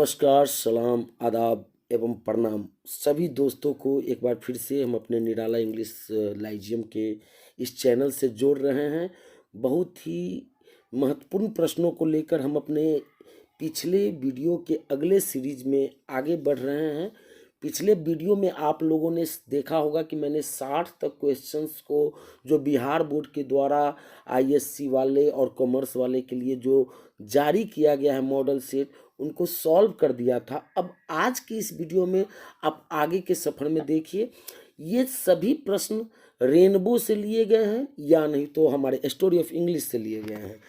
नमस्कार, सलाम, आदाब एवं प्रणाम सभी दोस्तों को एक बार फिर से हम अपने निराला इंग्लिश लाइजियम के इस चैनल से जोड़ रहे हैं। बहुत ही महत्वपूर्ण प्रश्नों को लेकर हम अपने पिछले वीडियो के अगले सीरीज में आगे बढ़ रहे हैं। पिछले वीडियो में आप लोगों ने देखा होगा कि मैंने 60 तक क्वेश्चंस को जो बिहार बोर्ड के द्वारा आईएससी वाले और कॉमर्स वाले के लिए जो जारी किया गया है मॉडल सेट, उनको सॉल्व कर दिया था। अब आज की इस वीडियो में आप आगे के सफ़र में देखिए, ये सभी प्रश्न रेनबो से लिए गए हैं या नहीं तो हमारे स्टोरी ऑफ इंग्लिश से लिए गए हैं।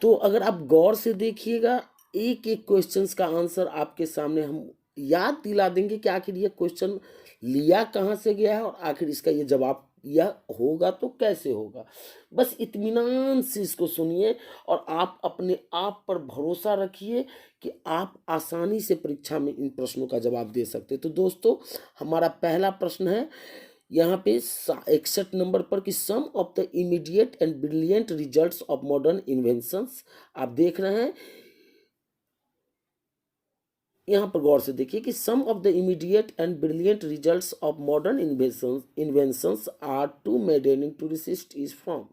तो अगर आप गौर से देखिएगा, एक एक क्वेश्चंस का आंसर आपके सामने हम याद दिला देंगे कि आखिर ये क्वेश्चन लिया कहाँ से गया है और आखिर इसका ये जवाब यह होगा तो कैसे होगा। बस इत्मीनान से इसको सुनिए और आप अपने आप पर भरोसा रखिए कि आप आसानी से परीक्षा में इन प्रश्नों का जवाब दे सकते हैं। तो दोस्तों, हमारा पहला प्रश्न है यहाँ पे 61 नंबर पर कि some of the immediate and brilliant results of modern inventions. आप देख रहे हैं, यहाँ पर गौर से देखिए कि some of the immediate and brilliant results of modern inventions are too maddening to resist is from.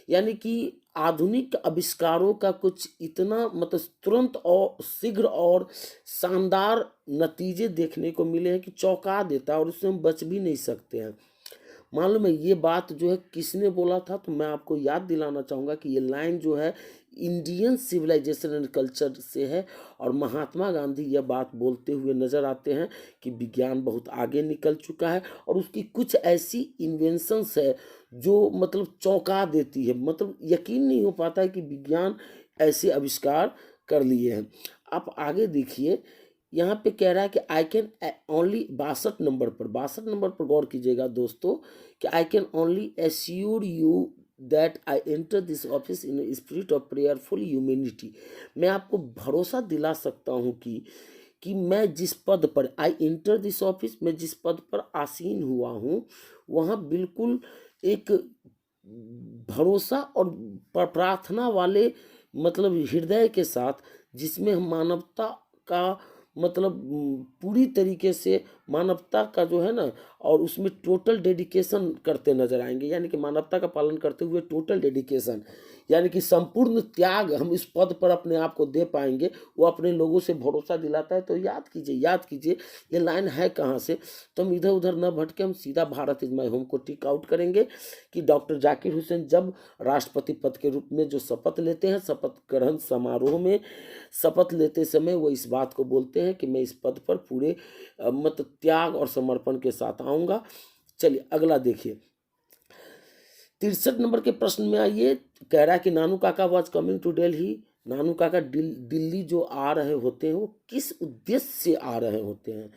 यानी कि आधुनिक आविष्कारों का कुछ इतना मतलब तुरंत और शीघ्र और शानदार नतीजे देखने को मिले हैं कि चौंका देता है और उससे हम बच भी नहीं सकते हैं। मालूम है ये बात जो है किसने बोला था? तो मैं आपको याद दिलाना चाहूँगा कि ये लाइन जो है इंडियन सिविलाइजेशन एंड कल्चर से है और महात्मा गांधी यह बात बोलते हुए नजर आते हैं कि विज्ञान बहुत आगे निकल चुका है और उसकी कुछ ऐसी इन्वेंशंस है जो मतलब चौंका देती है। मतलब यकीन नहीं हो पाता है कि विज्ञान ऐसे आविष्कार कर लिए हैं। आप आगे देखिए, यहाँ पे कह रहा है कि आई कैन ओनली 62 नंबर पर गौर कीजिएगा दोस्तों कि I can only assure you that I enter this office in spirit of prayerful humanity. मैं आपको भरोसा दिला सकता हूँ कि मैं जिस पद पर आई एंटर दिस ऑफिस, मैं जिस पद पर आसीन हुआ हूँ वहाँ बिल्कुल एक भरोसा और प्रार्थना वाले मतलब हृदय के साथ, जिसमें हम मानवता का मतलब पूरी तरीके से मानवता का जो है ना और उसमें टोटल डेडिकेशन करते नजर आएंगे। यानी कि मानवता का पालन करते हुए टोटल डेडिकेशन, यानी कि संपूर्ण त्याग हम इस पद पर अपने आप को दे पाएंगे, वो अपने लोगों से भरोसा दिलाता है। तो याद कीजिए ये लाइन है कहाँ से। तो हम इधर उधर न भटके, हम सीधा भारत इज माई होम को टिक आउट करेंगे कि डॉक्टर जाकिर हुसैन जब राष्ट्रपति पद के रूप में जो शपथ लेते हैं, शपथ ग्रहण समारोह में शपथ लेते समय वो इस बात को बोलते हैं कि मैं इस पद पर पूरे मतलब त्याग और समर्पण के साथ आऊँगा। चलिए अगला देखिए, 63 नंबर के प्रश्न में आइए। कह रहा है कि Nanu Kaka was coming to Delhi. नानू काका दिल्ली जो आ रहे होते हैं वो किस उद्देश्य से आ रहे होते हैं?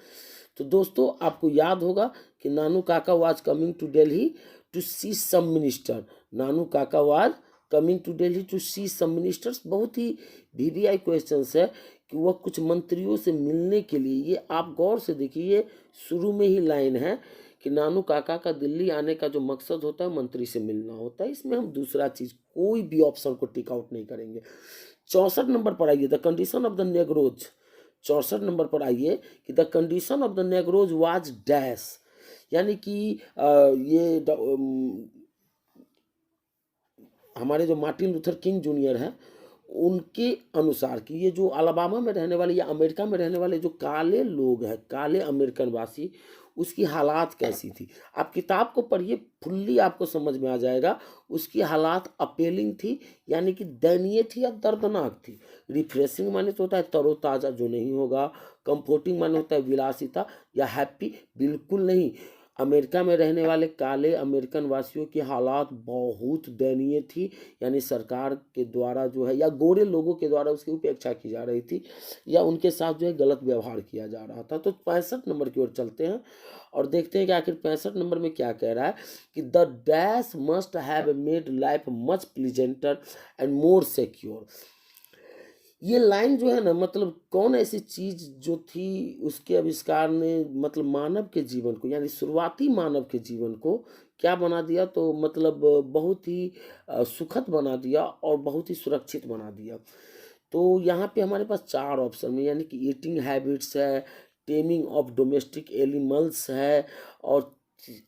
तो दोस्तों, आपको याद होगा कि Nanu Kaka was coming to Delhi to see some minister. Nanu Kaka was coming to Delhi to see some ministers. बहुत ही वीवीआई क्वेश्चंस है कि वह कुछ मंत्रियों से मिलने के लिए, ये आप गौर से देखिए, शुरू में ही लाइन है कि नानू काका का दिल्ली आने का जो मकसद होता है मंत्री से मिलना होता है। इसमें हम दूसरा चीज कोई भी ऑप्शन को टिक आउट नहीं करेंगे। 64 नंबर पर आइए, the condition of the नेग्रोज। 64 number पर आइए कि the condition of the नेग्रोज was dash. यानी कि ये हमारे जो मार्टिन लूथर किंग जूनियर हैं उनके अनुसार कि ये जो अलाबामा में रहने वाले या अमेरिका में रहने वाले जो काले लोग हैं, काले अमेरिकन वासी, उसकी हालात कैसी थी। आप किताब को पढ़िए, फुल्ली आपको समझ में आ जाएगा। उसकी हालात अपेलिंग थी, यानी कि दयनीय थी या दर्दनाक थी। रिफ्रेशिंग माने तो होता है तरोताज़ा, जो नहीं होगा। कंफर्टिंग माने होता है विलासिता, या हैप्पी बिल्कुल नहीं। अमेरिका में रहने वाले काले अमेरिकन वासियों की हालात बहुत दयनीय थी, यानी सरकार के द्वारा जो है या गोरे लोगों के द्वारा उसकी उपेक्षा की जा रही थी या उनके साथ जो है गलत व्यवहार किया जा रहा था। तो 65 नंबर की ओर चलते हैं और देखते हैं कि आखिर 65 नंबर में क्या कह रहा है कि the dash must have made life much pleasanter and more secure. ये लाइन जो है ना, मतलब कौन ऐसी चीज जो थी उसके आविष्कार ने मतलब मानव के जीवन को, यानी शुरुआती मानव के जीवन को क्या बना दिया, तो मतलब बहुत ही सुखद बना दिया और बहुत ही सुरक्षित बना दिया। तो यहाँ पे हमारे पास 4 ऑप्शन में, यानी कि ईटिंग हैबिट्स है, टेमिंग ऑफ डोमेस्टिक एनिमल्स है, और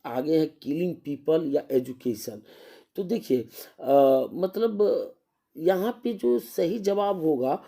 आगे है किलिंग पीपल या एजुकेशन। तो देखिए मतलब यहाँ पे जो सही जवाब होगा,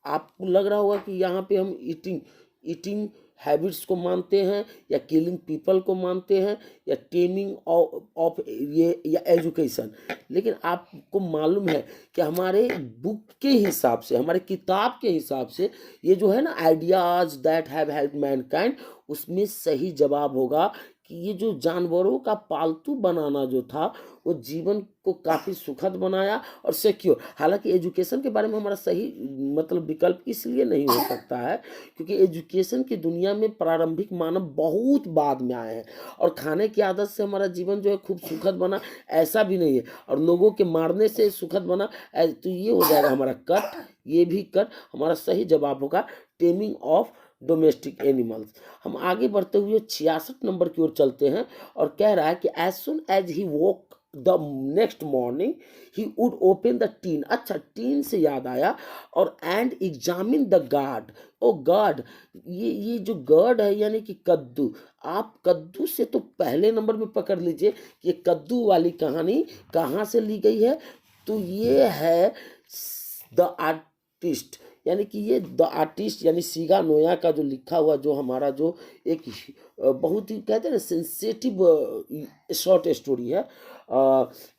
आपको लग रहा होगा कि यहाँ पे हम ईटिंग ईटिंग हैबिट्स को मानते हैं, या किलिंग पीपल को मानते हैं, या टेमिंग ऑफ ये, या एजुकेशन। लेकिन आपको मालूम है कि हमारे बुक के हिसाब से, हमारे किताब के हिसाब से, ये जो है ना ideas that have help Mankind, उसमें सही जवाब होगा कि ये जो जानवरों का पालतू बनाना जो था, वो जीवन को काफ़ी सुखद बनाया और सिक्योर। हालांकि एजुकेशन के बारे में हमारा सही मतलब विकल्प इसलिए नहीं हो सकता है क्योंकि एजुकेशन की दुनिया में प्रारंभिक मानव बहुत बाद में आए हैं, और खाने की आदत से हमारा जीवन जो है खूब सुखद बना, ऐसा भी नहीं है, और लोगों के मारने से सुखद बना। तो ये हो जाएगा हमारा कट, ये भी कट। हमारा सही जवाब होगा टेमिंग ऑफ डोमेस्टिक एनिमल्स। हम आगे बढ़ते हुए 66 नंबर की ओर चलते हैं, और कह रहा है कि as soon as he woke the next morning he would open the tin. अच्छा, टीन से याद आया, और and examine the guard. Oh guard, ये जो गार्ड है यानी कि कद्दू। आप कद्दू से तो पहले नंबर में पकड़ लीजिए कि ये कद्दू वाली कहानी कहाँ से ली गई है। तो ये है द आर्टिस्ट, यानी कि ये द आर्टिस्ट यानी सीगा नोया का जो लिखा हुआ, जो हमारा जो एक बहुत ही कहते हैं ना सेंसेटिव शॉर्ट स्टोरी है,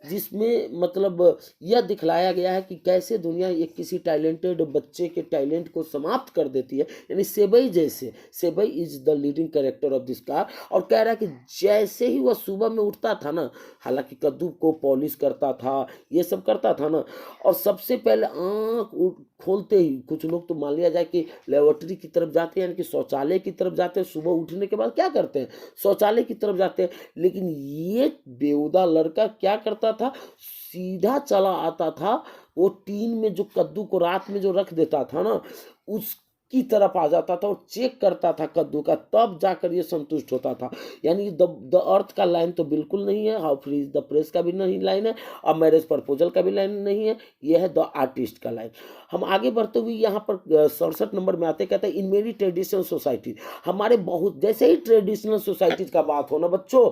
जिसमें मतलब यह दिखलाया गया है कि कैसे दुनिया एक किसी टैलेंटेड बच्चे के टैलेंट को समाप्त कर देती है। यानी सेबई जैसे, Sebai is the leading character of this car, और कह रहा है कि जैसे ही वह सुबह में उठता था ना, हालांकि कद्दू को पॉलिश करता था, ये सब करता था ना, और सबसे पहले आँख खोलते ही, कुछ लोग तो मान लिया जाए कि लेबोरेटरी की तरफ जाते हैं, यानी कि शौचालय की तरफ जाते हैं, सुबह उठने के बाद क्या करते हैं, शौचालय की तरफ जाते हैं। लेकिन ये बेहुदा लड़का क्या करता था, सीधा चला आता था वो टीन में जो कद्दू को रात में जो रख देता था ना, उसकी तरफ आ जाता था और चेक करता था कद्दू का, तब जाकर ये संतुष्ट होता था। यानी द अर्थ का लाइन तो बिल्कुल नहीं है, how free is the press का भी नहीं लाइन है, और मैरिज प्रपोजल का भी लाइन नहीं है, ये है द आर्टिस्ट का लाइन। हम आगे बढ़ते हुए यहाँ पर 67 नंबर में आते, कहते हैं इन मेरी ट्रेडिशनल सोसाइटी। हमारे बहुत, जैसे ही ट्रेडिशनल सोसाइटीज का बात हो ना बच्चों,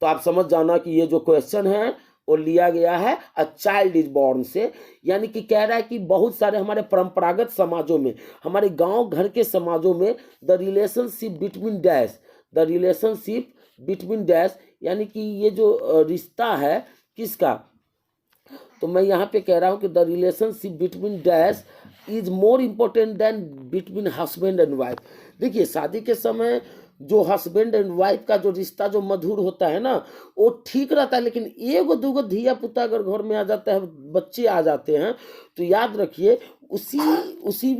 तो आप समझ जाना कि ये जो क्वेश्चन है वो लिया गया है अ चाइल्ड इज बॉर्न से। यानी कि कह रहा है कि बहुत सारे हमारे परंपरागत समाजों में, हमारे गांव घर के समाजों में, the relationship between dash, the relationship between dash, यानी कि ये जो रिश्ता है किसका, तो मैं यहाँ पे कह रहा हूँ कि the relationship between dash is more important then between husband and wife. देखिए, शादी के समय जो हस्बैंड एंड वाइफ का जो रिश्ता जो मधुर होता है ना, वो ठीक रहता है, लेकिन एगो दूगो धिया पुता अगर घर में आ जाता है, बच्चे आ जाते हैं, तो याद रखिए उसी उसी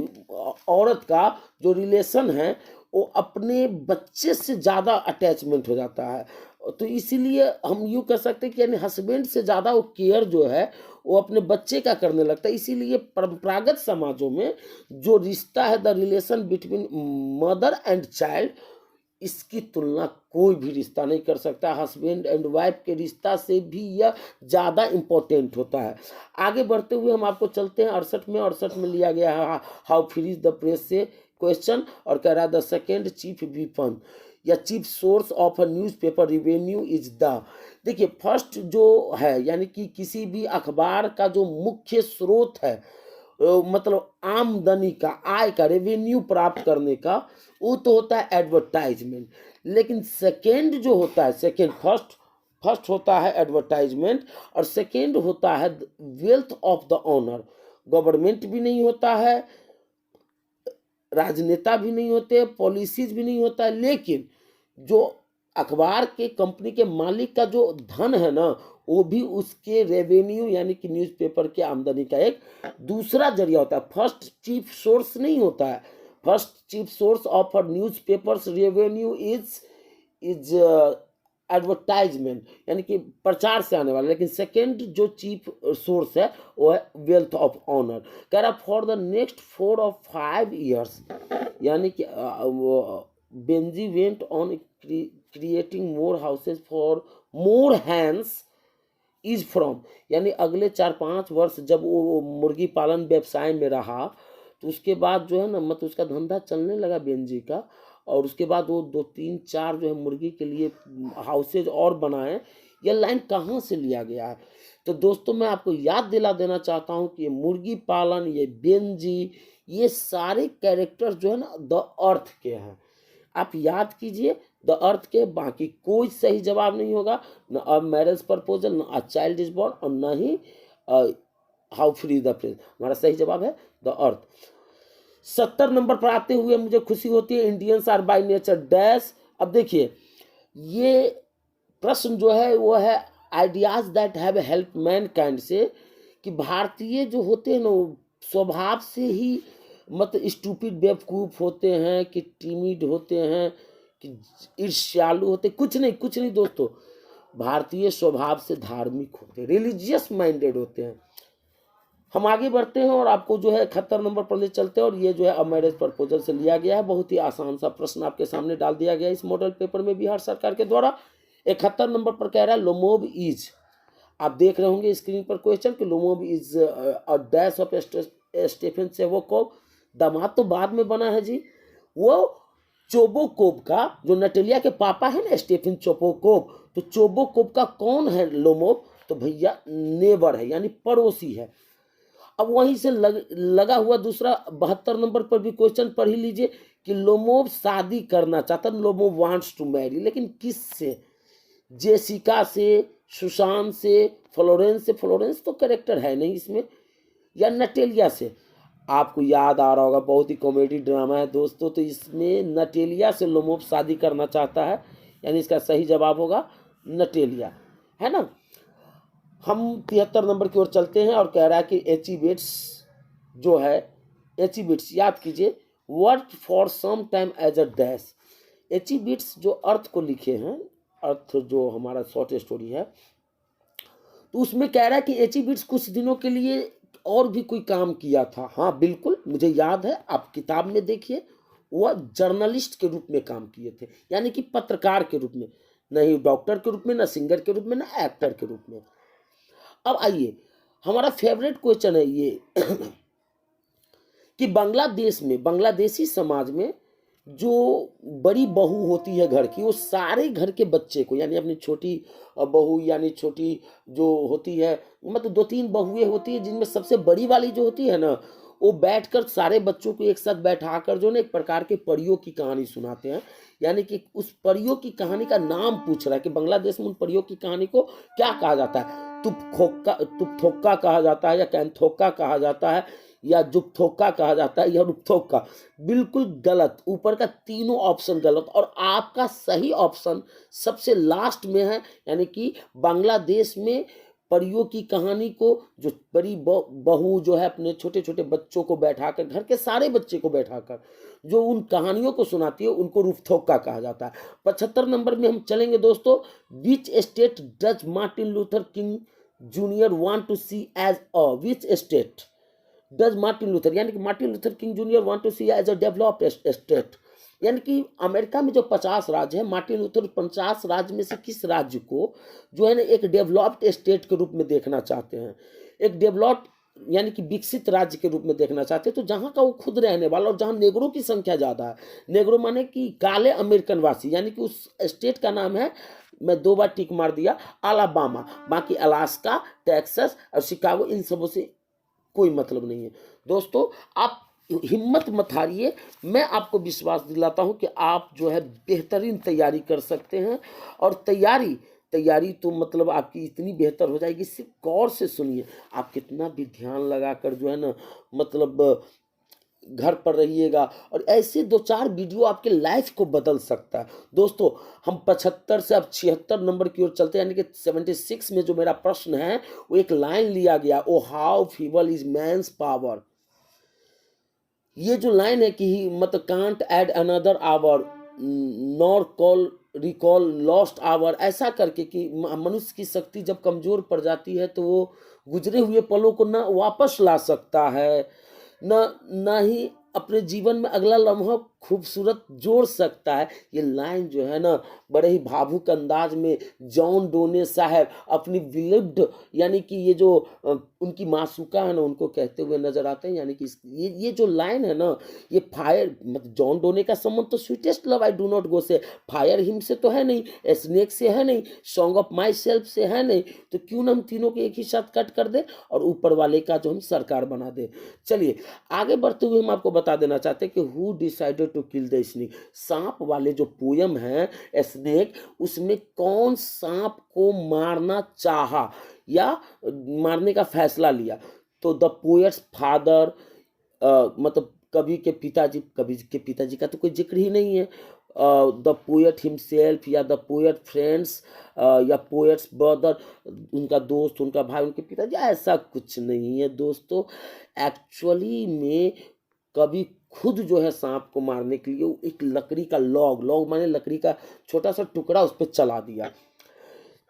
औरत का जो रिलेशन है वो अपने बच्चे से ज़्यादा अटैचमेंट हो जाता है। तो इसीलिए हम यूँ कह सकते हैं कि यानी हस्बैंड से ज़्यादा वो केयर जो है वो अपने बच्चे का करने लगता है। इसीलिए परंपरागत समाजों में जो रिश्ता है, the relation between mother and child, इसकी तुलना कोई भी रिश्ता नहीं कर सकता। हस्बैंड एंड वाइफ के रिश्ता से भी यह ज़्यादा इम्पोर्टेंट होता है। आगे बढ़ते हुए हम आपको चलते हैं 68 में। 68 में लिया गया है how free is the press से क्वेश्चन, और कह रहा है द सेकेंड चीफ वीपन या chief source of a newspaper revenue is the. देखिए, फर्स्ट जो है यानी कि किसी भी अखबार का जो मुख्य स्रोत है, मतलब आमदनी का, आय का, रेवेन्यू प्राप्त करने का, वो तो होता है एडवर्टाइजमेंट। लेकिन सेकेंड जो होता है, सेकेंड, फर्स्ट होता है एडवर्टाइजमेंट, और सेकेंड होता है wealth of the owner. Government भी नहीं होता है, राजनेता भी नहीं होते, पॉलिसीज भी नहीं होता है, लेकिन जो अखबार के कंपनी के मालिक का जो धन है ना, वो भी उसके रेवेन्यू यानी कि न्यूज़पेपर के आमदनी का एक दूसरा जरिया होता है। फर्स्ट चीफ सोर्स नहीं होता है। First chief source of newspapers revenue is advertisement, यानी कि प्रचार से आने वाला। लेकिन सेकेंड जो चीफ सोर्स है वो है वेल्थ ऑफ ऑनर। कह रहा for the next 4 or 5 years, यानी कि Benjy went on creating more houses for more hands is from, यानी अगले 4-5 वर्ष जब वो मुर्गी पालन व्यवसाय में रहा, तो उसके बाद जो है ना मतलब उसका धंधा चलने लगा बेंजी का, और उसके बाद वो 2 3 4 जो है मुर्गी के लिए हाउसेज और बनाए। यह लाइन कहाँ से लिया गया है? तो दोस्तों मैं आपको याद दिला देना चाहता हूँ कि ये मुर्गी पालन, ये बेंजी, ये सारे कैरेक्टर जो है ना द अर्थ के हैं। आप याद कीजिए द अर्थ के, बाकी कोई सही जवाब नहीं होगा, न अ मैरिज प्रपोजल, न अ चाइल्ड इज बॉर्न, और न ही हाउ फ्री द प्रिंस। हमारा सही जवाब है द अर्थ। 70 नंबर पर आते हुए मुझे खुशी होती है, Indians are by nature dash. अब देखिए ये प्रश्न जो है वो है ideas that have help mankind से, कि भारतीय जो होते हैं ना वो स्वभाव से ही मतलब स्टूपिड बेवकूफ़ होते हैं, कि टिमिड होते हैं, कि ईर्ष्यालु होते, कुछ नहीं दोस्तों, भारतीय स्वभाव से धार्मिक होते हैं, रिलीजियस माइंडेड होते हैं। हम आगे बढ़ते हैं और आपको जो है 71 नंबर पर ले चलते हैं, और ये जो है अ मैरिज प्रपोजल से लिया गया है। बहुत ही आसान सा प्रश्न आपके सामने डाल दिया गया है इस मॉडल पेपर में बिहार सरकार के द्वारा। 71 नंबर पर कह रहा है लोमोब इज, आप देख रहे होंगे स्क्रीन पर क्वेश्चन कि Lomov is a dash of Stefan Sevokov. दामाद तो बाद में बना है जी, वो चोबोकोव का, जो नटेलिया के पापा है ना स्टेफन चोबोकोव, तो चोबोकोव का कौन है लोमोब? तो भैया नेबर है, यानी पड़ोसी है। अब वहीं से लगा हुआ दूसरा 72 नंबर पर भी क्वेश्चन पढ़ ही लीजिए कि लोमोव शादी करना चाहता, लोमोव वांट्स टू मैरी, लेकिन किससे? जेसिका से, सुशांत से, फ्लोरेंस से, फ्लोरेंस तो करेक्टर है नहीं इसमें, या नटेलिया से। आपको याद आ रहा होगा बहुत ही कॉमेडी ड्रामा है दोस्तों, तो इसमें नटेलिया से लोमोव शादी करना चाहता है, यानी इसका सही जवाब होगा नटेलिया, है ना। हम 73 नंबर की ओर चलते हैं और कह रहा है कि एचिबेट्स जो है, एचिबेट्स याद कीजिए, work for some time as a dash. एचिबेट्स जो अर्थ को लिखे हैं, अर्थ जो हमारा शॉर्ट स्टोरी है, तो उसमें कह रहा है कि एचिबेट्स कुछ दिनों के लिए और भी कोई काम किया था। हाँ बिल्कुल मुझे याद है, आप किताब में देखिए, वह जर्नलिस्ट के रूप में काम किए थे, यानी कि पत्रकार के रूप में, नहीं डॉक्टर के रूप में, ना सिंगर के रूप में, ना एक्टर के रूप में। अब आइए हमारा फेवरेट क्वेश्चन है ये कि बांग्लादेश में, बांग्लादेशी समाज में जो बड़ी बहू होती है घर की, वो सारे घर के बच्चे को, यानी अपनी छोटी बहू, यानी छोटी जो होती है, मतलब 2 3 बहुएं होती है, जिनमें सबसे बड़ी वाली जो होती है ना, वो बैठकर सारे बच्चों को एक साथ बैठाकर जो ना एक प्रकार के परियों की कहानी सुनाते हैं। यानी कि उस परियों की कहानी का नाम पूछ रहा है कि बांग्लादेश में उन परियों की कहानी को क्या कहा जाता है। तुपथोक्का कहा जाता है, या कैंथोक्का कहा जाता है, या जुपथोक्का कहा जाता है, या रुपथोक्का। बिल्कुल गलत, ऊपर का तीनों ऑप्शन गलत, और आपका सही ऑप्शन सबसे लास्ट में है, यानी कि बांग्लादेश में परियों की कहानी को जो बड़ी बहू जो है अपने छोटे छोटे बच्चों को बैठाकर, घर के सारे बच्चे को बैठाकर जो उन कहानियों को सुनाती है, उनको रुपथोक्का कहा जाता है। 75 नंबर में हम चलेंगे दोस्तों, which state does Martin Luther King Junior want to see as a, which state does Martin Luther, यानी कि Martin Luther King Junior want to see as a developed state, यानी कि अमेरिका में जो 50 राज्य है, मार्टिन लूथर 50 राज्य में से किस राज्य को जो है ना एक डेवलप्ड स्टेट के रूप में देखना चाहते हैं, एक डेवलप्ड यानी कि विकसित राज्य के रूप में देखना चाहते हैं। तो जहाँ का वो खुद रहने वाला, और जहाँ नेग्रो की संख्या ज़्यादा है, नेग्रो माने कि काले अमेरिकन वासी, यानी कि उस स्टेट का नाम है, मैं 2 बार टिक मार दिया, अलाबामा। बाकी अलास्का, टेक्सास और शिकागो, इन सबों से कोई मतलब नहीं है। दोस्तों आप हिम्मत मत हारिए, मैं आपको विश्वास दिलाता हूं कि आप जो है बेहतरीन तैयारी कर सकते हैं, और तैयारी तो मतलब आपकी इतनी बेहतर हो जाएगी, सिर्फ गौर से सुनिए, आप कितना भी ध्यान लगाकर जो है ना मतलब घर पर रहिएगा, और ऐसे 2 4 वीडियो आपके लाइफ को बदल सकता है। दोस्तों हम 75 से अब 76 नंबर की ओर चलते हैं, यानी कि 76 में जो मेरा प्रश्न है वो एक लाइन लिया गया, O how feeble is man's power. ये जो लाइन है कि मतलब can't add another hour nor call recall lost hour, ऐसा करके कि मनुष्य की शक्ति जब कमजोर पड़ जाती है तो वो गुजरे हुए पलों को ना वापस ला सकता है, ना ही अपने जीवन में अगला लम्हा खूबसूरत जोड़ सकता है। ये लाइन जो है ना बड़े ही भावुक अंदाज में जॉन डोने साहब अपनी बिलिव्ड यानी कि ये जो उनकी मासूका है ना उनको कहते हुए नजर आते हैं। यानी कि ये जो लाइन है ना ये फायर मतलब जॉन डोने का संबंध तो sweetest love I do not go से, फायर हिम से तो है नहीं, स्नेक से है नहीं, सॉन्ग ऑफ माई सेल्फ से है नहीं, तो क्यों ना हम तीनों के एक ही साथ कट कर दे और ऊपर वाले का जो हम सरकार बना दे। चलिए आगे बढ़ते हुए हम आपको बता देना चाहते हैं कि who decided to kill the snake, सांप वाले जो पोयम है स्नेक उसमें कौन सांप को मारना चाहा या मारने का फैसला लिया। तो द पोएट्स फादर मतलब कवि के पिताजी का तो कोई जिक्र ही नहीं है। द पोएट हिमसेल्फ या द पोएट फ्रेंड्स या पोएट्स ब्रदर उनका दोस्त उनका भाई उनके पिताजी, ऐसा कुछ नहीं है दोस्तों। एक्चुअली में कवि खुद जो है सांप को मारने के लिए एक लकड़ी का लॉग माने लकड़ी का छोटा सा टुकड़ा उस पर चला दिया।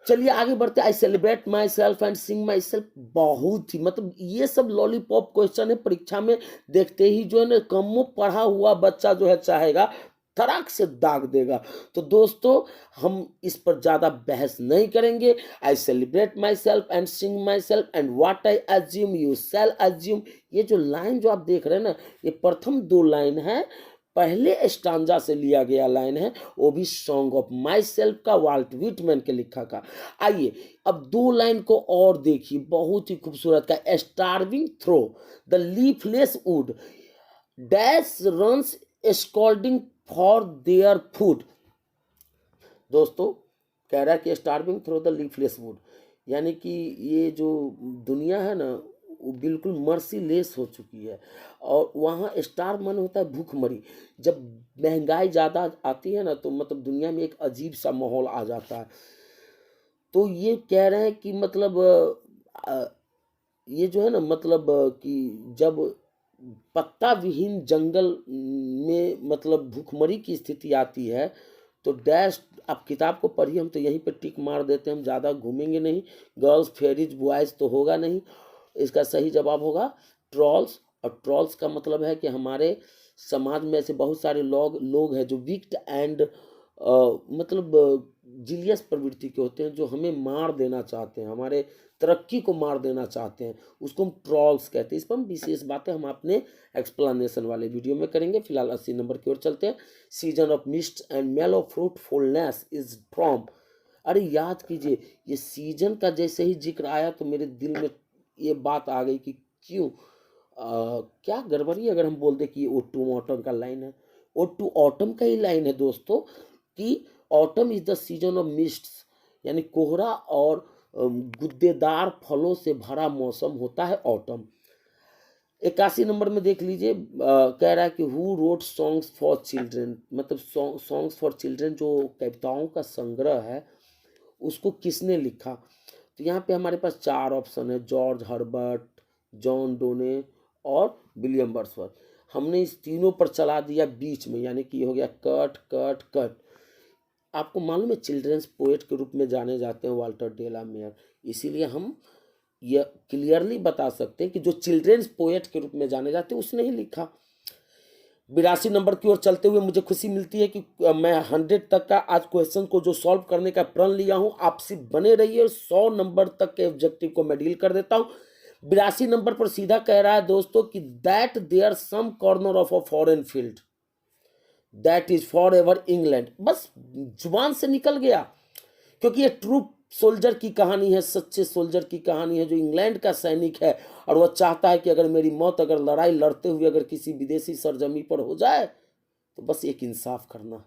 चलिए आगे बढ़ते। I celebrate my self and Singh my self, बहुत ही मतलब ये सब लॉलीपॉप क्वेश्चन है परीक्षा में देखते ही जो है ना कमो पढ़ा हुआ बच्चा जो है चाहेगा तड़ाक से दाग देगा। तो दोस्तों हम इस पर ज्यादा बहस नहीं करेंगे। I celebrate my self and Singh my self and what I assume you shall assume, ये जो लाइन जो आप देख रहे हैं ना ये प्रथम दो लाइन है, पहले स्टांजा से लिया गया लाइन है, वो भी सॉन्ग ऑफ माई सेल्फ का वाल्ट विटमैन के लिखा का। आइए अब दो लाइन को और देखिए, बहुत ही खूबसूरत का। Starving through the leafless wood dash runs scolding for their food. दोस्तों कह रहा है कि starving through the leafless wood, यानी कि ये जो दुनिया है ना वो बिल्कुल मर्सीलेस हो चुकी है। और वहाँ स्टार मन होता है भूखमरी। जब महंगाई ज़्यादा आती है ना तो मतलब दुनिया में एक अजीब सा माहौल आ जाता है। तो ये कह रहे हैं कि मतलब ये जो है ना मतलब कि जब पत्ता विहीन जंगल में मतलब भूखमरी की स्थिति आती है तो डैश, आप किताब को पढ़िए, हम तो यहीं पे टिक मार देते हैं, हम ज़्यादा घूमेंगे नहीं। गर्ल्स फेरीज बॉयज़ तो होगा नहीं, इसका सही जवाब होगा ट्रॉल्स। और ट्रॉल्स का मतलब है कि हमारे समाज में ऐसे बहुत सारे लोग हैं जो विक्ट एंड मतलब जिलियस प्रवृत्ति के होते हैं, जो हमें मार देना चाहते हैं, हमारे तरक्की को मार देना चाहते हैं, उसको हम ट्रॉल्स कहते हैं। इस पर हम विशेष बातें हम अपने एक्सप्लेनेशन वाले वीडियो में करेंगे। फिलहाल 80 नंबर की ओर चलते हैं। सीजन ऑफ मिस्ट एंड मेलो फ्रूटफुलनेस इज फ्रॉम, अरे याद कीजिए ये सीजन का जैसे ही जिक्र आया तो मेरे दिल में ये बात आ गई कि क्यों क्या गड़बड़ी अगर हम बोल दे कि ये ओ टू ऑटम का लाइन है। ओ टू ऑटम का ही लाइन है दोस्तों कि autumn is the season of mist, यानी कोहरा और गुद्देदार फलों से भरा मौसम होता है ऑटम। 81 नंबर में देख लीजिए कह रहा है कि who road songs for children, मतलब सॉन्ग्स फॉर चिल्ड्रेन जो कविताओं का संग्रह है उसको किसने लिखा। तो यहाँ पे हमारे पास चार ऑप्शन है, जॉर्ज हर्बर्ट, जॉन डोने और विलियम वर्ड्सवर्थ। हमने इस तीनों पर चला दिया बीच में, यानी कि ये हो गया कट कट कट। आपको मालूम है चिल्ड्रंस पोएट के रूप में जाने जाते हैं वाल्टर डेला मेयर, इसीलिए हम ये क्लियरली बता सकते हैं कि जो चिल्ड्रंस पोएट के रूप में जाने जाते हैं उसने ही लिखा। 82 नंबर की ओर चलते हुए मुझे खुशी मिलती है कि मैं 100 तक का आज क्वेश्चन को जो सॉल्व करने का प्रण लिया हूं, आप सिर्फ बने रहिए, 100 नंबर तक के ऑब्जेक्टिव को मैं डील कर देता हूं। 82 नंबर पर सीधा कह रहा है दोस्तों कि that there some corner of a foreign field that is for ever England. बस जुबान से निकल गया, क्योंकि ये ट्रू सोल्जर की कहानी है, सच्चे सोल्जर की कहानी है जो इंग्लैंड का सैनिक है और वह चाहता है कि अगर मेरी मौत अगर लड़ाई लड़ते हुए अगर किसी विदेशी सरजमी पर हो जाए तो बस एक इंसाफ करना,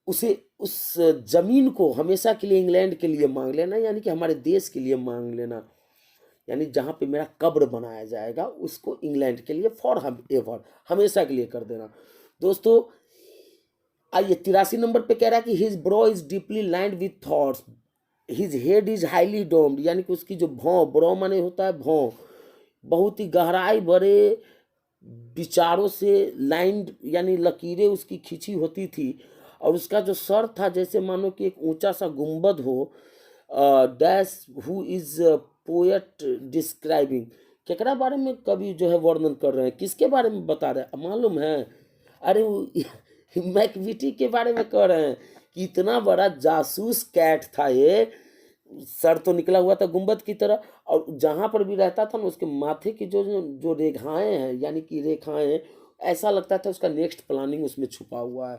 उसे उस जमीन को हमेशा के लिए इंग्लैंड के लिए मांग लेना, यानी कि हमारे देश के लिए मांग लेना, यानी जहां पे मेरा कब्र बनाया जाएगा उसको इंग्लैंड के लिए फॉर हम एवर हमेशा के लिए कर देना। दोस्तों आइए 83 नंबर पे कह रहा है कि his bro is deeply lined with thoughts, his head is highly doomed, यानी कि उसकी जो भौं, ब्रो माने होता है भौं, बहुत ही गहराई भरे विचारों से लाइंड यानी लकीरें उसकी खींची होती थी। और उसका जो सर था जैसे मानो कि एक ऊंचा सा गुंबद हो। Dash who is poet describing, केकरा बारे में कवि जो है वर्णन कर रहे हैं, किसके बारे में बता रहे हैं मालूम है। अरे वो मैकविटी के बारे में कह रहे हैं कि इतना बड़ा जासूस कैट था ये, सर तो निकला हुआ था गुंबद की तरह, और जहां पर भी रहता था ना उसके माथे की जो जो रेखाएं हैं, यानी कि रेखाएं, ऐसा लगता था उसका नेक्स्ट प्लानिंग उसमें छुपा हुआ है।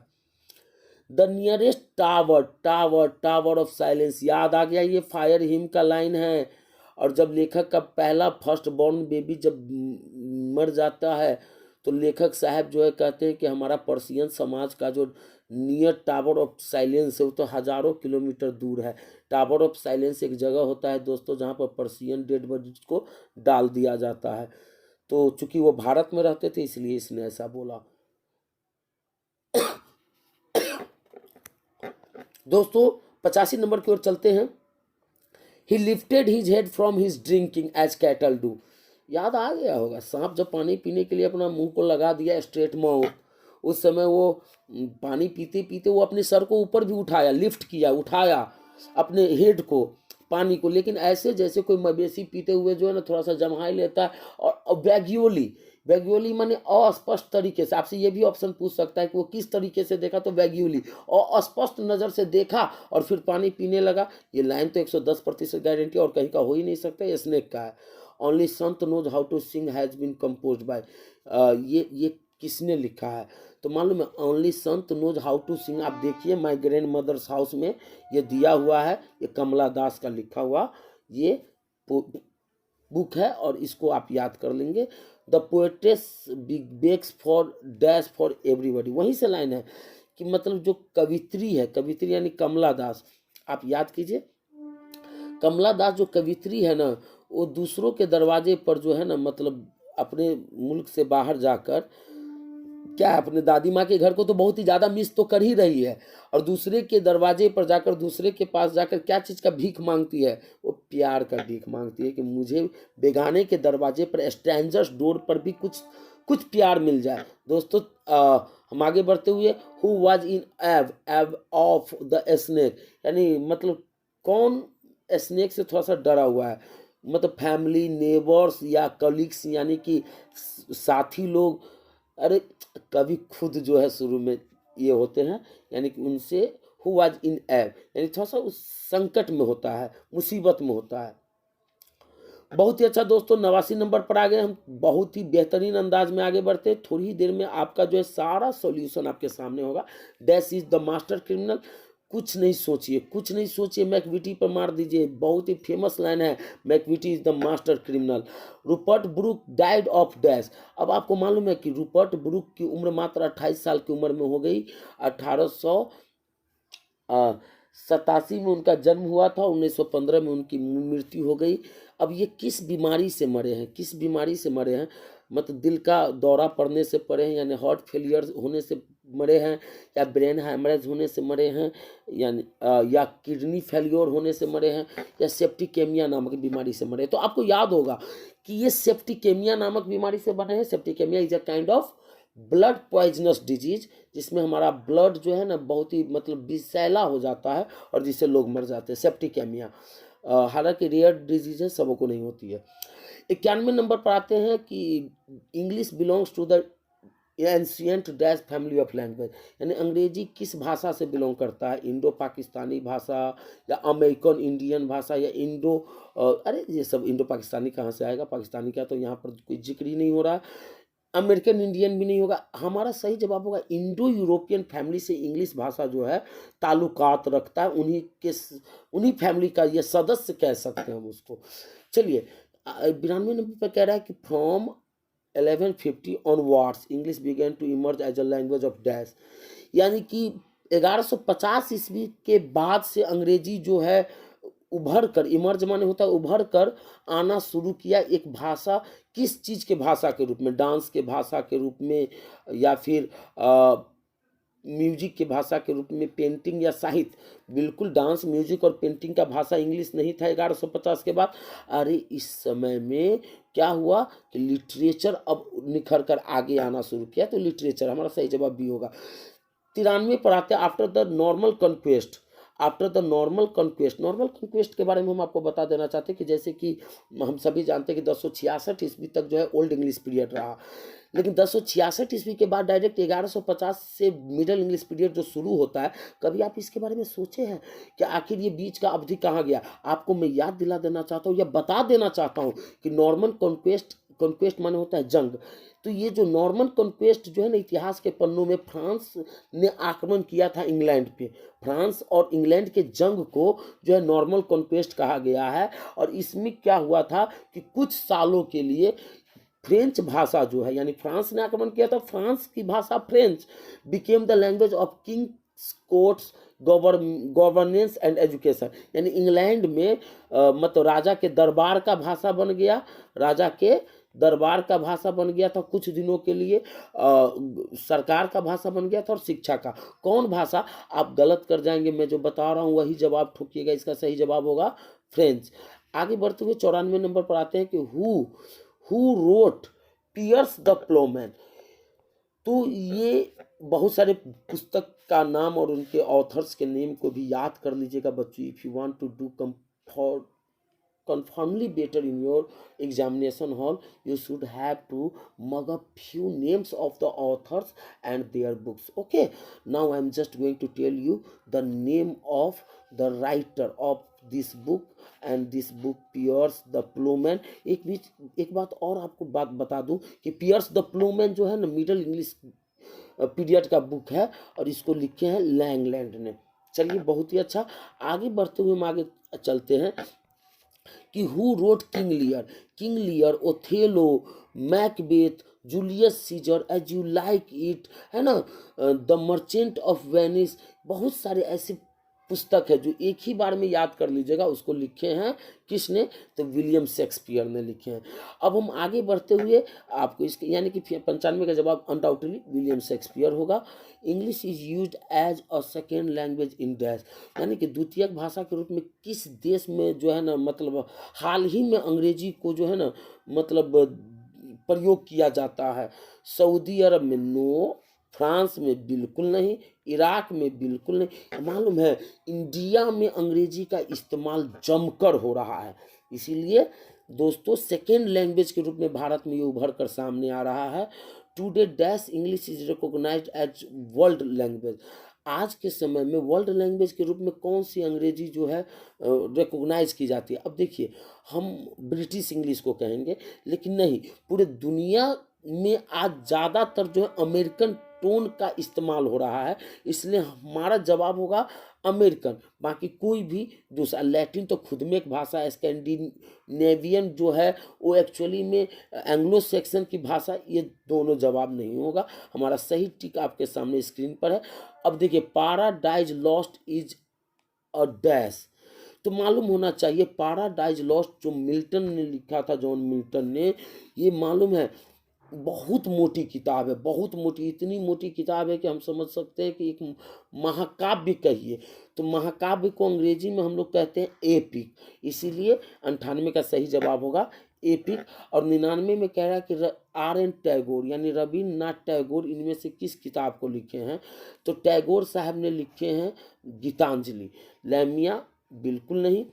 The nearest tower, tower, tower of silence, याद आ गया, ये फायर हिम का लाइन है। और जब लेखक का पहला फर्स्ट बॉर्न बेबी जब मर जाता है, तो लेखक साहब जो है कहते हैं कि हमारा पर्शियन समाज का जो नियर टावर ऑफ साइलेंस है वो तो हजारों किलोमीटर दूर है। टावर ऑफ साइलेंस एक जगह होता है दोस्तों जहाँ पर पर्शियन डेड बॉडीज को डाल दिया जाता है। तो चूंकि वो भारत में रहते थे इसलिए इसने ऐसा बोला। दोस्तों 85 नंबर की ओर चलते हैं। He lifted his head from his drinking as cattle do. याद आ गया होगा, सांप जब पानी पीने के लिए अपना मुंह को लगा दिया स्ट्रेट माउथ, उस समय वो पानी पीते पीते वो अपने सर को ऊपर भी उठाया, लिफ्ट किया, उठाया अपने हेड को, पानी को, लेकिन ऐसे जैसे कोई मवेशी पीते हुए जो है ना थोड़ा सा जमाई लेता है, और वैग्यूअली, वैग्यूअली माने अस्पष्ट तरीके से। आपसे ये भी ऑप्शन पूछ सकता है कि वो किस तरीके से देखा, तो वैग्यूअली, और अस्पष्ट नज़र से देखा और फिर पानी पीने लगा। ये लाइन तो 110% गारंटी और कहीं का हो ही नहीं सकता, ये स्नेक का है। Only saint knows how to sing has been compose by, ये किसने लिखा है तो मालूम है, only saint knows how to सिंग। आप देखिए माय ग्रैंड मदर्स हाउस में ये दिया हुआ है, ये कमला दास का लिखा हुआ ये बुक है, और इसको आप याद कर लेंगे। The poetess begs for dash for everybody, वहीं से लाइन है कि मतलब जो कवित्री है, कवित्री यानी कमला दास, आप याद कीजिए, कमला दास जो कवित्री है ना, वो दूसरों के दरवाजे पर जो है ना, मतलब अपने मुल्क से बाहर जाकर क्या है, अपने दादी माँ के घर को तो बहुत ही ज़्यादा मिस तो कर ही रही है, और दूसरे के दरवाजे पर जाकर, दूसरे के पास जाकर क्या चीज़ का भीख मांगती है, वो प्यार का भीख मांगती है कि मुझे बेगाने के दरवाजे पर, स्ट्रेंजर्स डोर पर भी कुछ कुछ प्यार मिल जाए। दोस्तों हम आगे बढ़ते हुए, हु वाज इन एव ऑफ द स्नेक, यानी मतलब कौन स्नेक से थोड़ा सा डरा हुआ है, मतलब फैमिली, नेबर्स या कलीग्स, यानी कि साथी लोग। अरे कभी खुद जो है शुरू में ये होते हैं, यानी कि उनसे, हु वाज इन एब, यानी थोड़ा सा उस संकट में होता है, मुसीबत में होता है। बहुत ही अच्छा दोस्तों, 89 नंबर पर आ गए हम, बहुत ही बेहतरीन अंदाज में आगे बढ़ते हैं। थोड़ी ही देर में आपका जो है सारा सॉल्यूशन आपके सामने होगा। Dash is the master criminal, कुछ नहीं सोचिए, कुछ नहीं सोचिए, मैकविटी पर मार दीजिए। बहुत ही फेमस लाइन है, Macavity is the master criminal. Rupert Brooke died of dash. अब आपको मालूम है कि रूपर्ट ब्रूक की उम्र मात्र 28 साल की उम्र में हो गई। 1887 में उनका जन्म हुआ था, 1915 में उनकी मृत्यु हो गई। अब ये किस बीमारी से मरे हैं, किस बीमारी से मरे हैं, मतलब दिल का दौरा पड़ने से मरे हैं, यानी हार्ट फेलियर होने से मरे हैं, या ब्रेन हैमरेज होने से मरे हैं, यानी या किडनी फेलियर होने से मरे हैं, या सेप्टिकेमिया नामक बीमारी से मरे हैं। तो आपको याद होगा कि ये सेप्टिकेमिया नामक बीमारी से मरे हैं। Septicaemia is a kind of blood poisonous disease, जिसमें हमारा ब्लड जो है ना बहुत ही मतलब विषैला हो जाता है और जिससे लोग मर जाते हैं, सेप्टिकेमिया। हालांकि रेयर डिजीज है, सबों को नहीं होती है। 91 नंबर पर आते हैं कि English belongs to the ancient dash family of language, यानी अंग्रेजी किस भाषा से बिलोंग करता है, इंडो पाकिस्तानी भाषा, या अमेरिकन इंडियन भाषा, या इंडो अरे ये सब इंडो पाकिस्तानी कहाँ से आएगा, पाकिस्तानी का तो यहाँ पर कोई जिक्र ही नहीं हो रहा है, अमेरिकन इंडियन भी नहीं होगा। हमारा सही जवाब होगा इंडो यूरोपियन फैमिली से इंग्लिश भाषा जो है ताल्लुकात रखता है, उन्हीं फैमिली का ये सदस्य कह सकते हैं हम उसको। चलिए 92 नंबर पर कह रहा है कि from 1150 onwards English begin to emerge as a language of dash, यानी कि 1150 ईस्वी के बाद से अंग्रेजी जो है उभर कर, इमर्ज माने होता है उभर कर आना शुरू किया। एक भाषा, किस चीज़ के भाषा के रूप में, डांस के भाषा के रूप में, या फिर म्यूजिक के भाषा के रूप में, पेंटिंग या साहित्य। बिल्कुल डांस, म्यूजिक और पेंटिंग का भाषा इंग्लिश नहीं था 1150 के बाद। अरे इस समय में क्या हुआ कि लिटरेचर अब निखर कर आगे आना शुरू किया, तो लिटरेचर हमारा सही जवाब भी होगा। 93 पर आते हैं, after the normal conquest, after the normal conquest के बारे में हम आपको बता देना चाहते हैं कि जैसे कि हम सभी जानते हैं कि 1066 ईस्वी तक जो है ओल्ड इंग्लिश पीरियड रहा, लेकिन 1066 ईस्वी के बाद डायरेक्ट 1150 से मिडिल इंग्लिश पीरियड जो शुरू होता है। कभी आप इसके बारे में सोचे हैं कि आखिर ये बीच का अवधि कहाँ गया? आपको मैं याद दिला देना चाहता हूँ या बता देना चाहता हूँ कि नॉर्मन कॉन्क्वेस्ट माने होता है जंग। तो ये जो नॉर्मन कॉन्क्वेस्ट जो है ना, इतिहास के पन्नों में फ्रांस ने आक्रमण किया था इंग्लैंड पे। फ्रांस और इंग्लैंड के जंग को जो है नॉर्मन कॉन्क्वेस्ट कहा गया है। और इसमें क्या हुआ था कि कुछ सालों के लिए फ्रेंच भाषा जो है, यानी फ्रांस ने आक्रमण किया था, फ्रांस की भाषा French became the language of Kings courts governance and education. यानी इंग्लैंड में मतलब राजा के दरबार का भाषा बन गया, राजा के दरबार का भाषा बन गया था कुछ दिनों के लिए, सरकार का भाषा बन गया था और शिक्षा का। कौन भाषा? आप गलत कर जाएंगे, मैं जो बता रहा हूँ वही जवाब ठोकिएगा। इसका सही जवाब होगा फ्रेंच। आगे बढ़ते हुए 94 नंबर पर आते हैं कि who wrote Piers the Ploughman. तो ये बहुत सारे पुस्तक का नाम और उनके ऑथर्स के नेम को भी याद कर लीजिएगा बच्चों, if you want to do conformly better in your examination hall. You should have to mug up few names of the authors and their books. Okay, now I am just going to tell you the name of the writer of this book, and this book Piers the Ploughman. एक बात और आपको बात बता दूं कि piers the Plowman जो है ना, मिडिल इंग्लिश पीरियड का बुक है और इसको लिखे हैं लैंगलैंड ने। चलिए, बहुत ही अच्छा। आगे बढ़ते हुए हम आगे चलते हैं कि who wrote King Lear, Othello, Macbeth, Julius Caesar, as you like it, है ना, द मर्चेंट ऑफ वेनिस। बहुत सारे ऐसे पुस्तक है जो एक ही बार में याद कर लीजिएगा। उसको लिखे हैं किसने? तो विलियम शेक्सपियर ने लिखे हैं। अब हम आगे बढ़ते हुए आपको इसके यानी कि 95 का जवाब अनडाउटेडली विलियम शेक्सपियर होगा। English is used as a second language in dash, यानी कि द्वितीयक भाषा के रूप में किस देश में जो है ना, मतलब हाल ही में अंग्रेजी को जो है ना, मतलब प्रयोग किया जाता है। सऊदी अरब में नो, फ्रांस में बिल्कुल नहीं, इराक में बिल्कुल नहीं। मालूम है इंडिया में अंग्रेजी का इस्तेमाल जमकर हो रहा है, इसीलिए दोस्तों सेकेंड लैंग्वेज के रूप में भारत में ये उभर कर सामने आ रहा है। Today dash English is recognised as world language. आज के समय में वर्ल्ड लैंग्वेज के रूप में कौन सी अंग्रेजी जो है रिकॉग्नाइज की जाती है? अब देखिए, हम ब्रिटिश इंग्लिश को कहेंगे, लेकिन नहीं, पूरे दुनिया में आज ज़्यादातर जो है अमेरिकन टोन का इस्तेमाल हो रहा है, इसलिए हमारा जवाब होगा अमेरिकन। बाकी कोई भी दूसरा, लैटिन तो खुद में एक भाषा है, स्कैंडिनेवियन जो है वो एक्चुअली में एंग्लो सेक्सन की भाषा। ये दोनों जवाब नहीं होगा। हमारा सही टिक आपके सामने स्क्रीन पर है। अब देखिए, paradise lost is a dash. तो मालूम होना चाहिए पैराडाइज लॉस्ट जो मिल्टन ने लिखा था, जॉन मिल्टन ने, ये मालूम है बहुत मोटी किताब है, बहुत मोटी। इतनी मोटी किताब है कि हम समझ सकते हैं कि एक महाकाव्य कहिए। तो महाकाव्य को अंग्रेजी में हम लोग कहते हैं एपिक, इसीलिए 98 का सही जवाब होगा एपिक। और 99 में कह रहा है कि R.N. टैगोर यानी रविन्द्रनाथ टैगोर इनमें से किस किताब को लिखे हैं? तो टैगोर साहब ने लिखे हैं गीतांजलि। लैमिया बिल्कुल नहीं।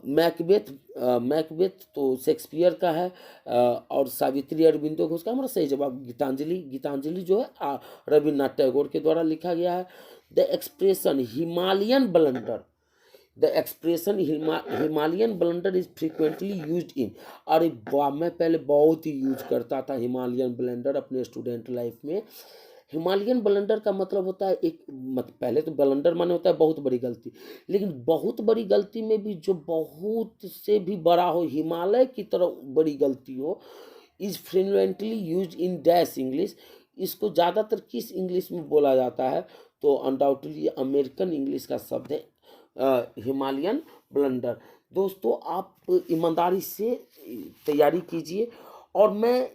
मैकबेथ तो शेक्सपियर का है, और सावित्री अरबिंदो घोष का। हमारा सही जवाब गीतांजलि जो है रविन्द्रनाथ टैगोर के द्वारा लिखा गया है। The expression Himalayan blunder is frequently used in. अरे वाह, मैं पहले बहुत ही यूज करता था हिमालयन ब्लेंडर अपने स्टूडेंट लाइफ में। हिमालयन ब्लंडर का मतलब होता है पहले तो ब्लंडर माने होता है बहुत बड़ी गलती, लेकिन बहुत बड़ी गलती में भी जो बहुत से भी बड़ा हो, हिमालय की तरह बड़ी गलती हो, is frequently use in dash English. इसको ज़्यादातर किस इंग्लिश में बोला जाता है? तो अनडाउटेडली अमेरिकन इंग्लिश का शब्द है हिमालयन ब्लंडर। दोस्तों, आप ईमानदारी से तैयारी कीजिए, और मैं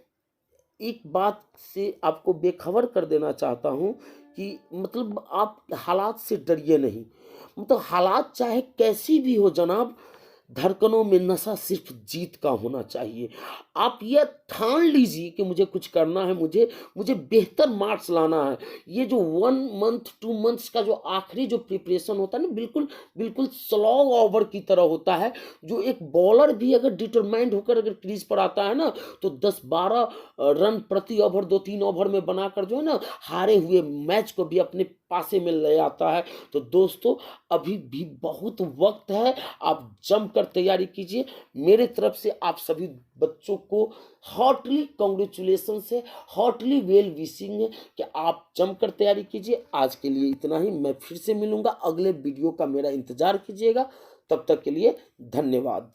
एक बात से आपको बेखबर कर देना चाहता हूँ कि मतलब आप हालात से डरिए नहीं। मतलब हालात चाहे कैसी भी हो जनाब, धड़कनों में नशा सिर्फ जीत का होना चाहिए। आप ये ठान लीजिए कि मुझे कुछ करना है, मुझे मुझे बेहतर मार्क्स लाना है। ये जो 1 मंथ 2 मंथ्स का जो आखिरी जो प्रिपरेशन होता है ना, बिल्कुल बिल्कुल स्लॉग ओवर की तरह होता है। जो एक बॉलर भी अगर डिटरमाइंड होकर अगर क्रीज पर आता है ना, तो 10-12 रन प्रति ओवर 2-3 ओवर में बनाकर जो है ना, हारे हुए मैच को भी अपने पासे में ले आता है। तो दोस्तों, अभी भी बहुत वक्त है, आप जमकर तैयारी कीजिए। मेरे तरफ से आप सभी बच्चों को हार्टली कॉन्ग्रेचुलेशन है, हार्टली वेल विशिंग है कि आप जमकर तैयारी कीजिए। आज के लिए इतना ही। मैं फिर से मिलूंगा, अगले वीडियो का मेरा इंतजार कीजिएगा। तब तक के लिए धन्यवाद।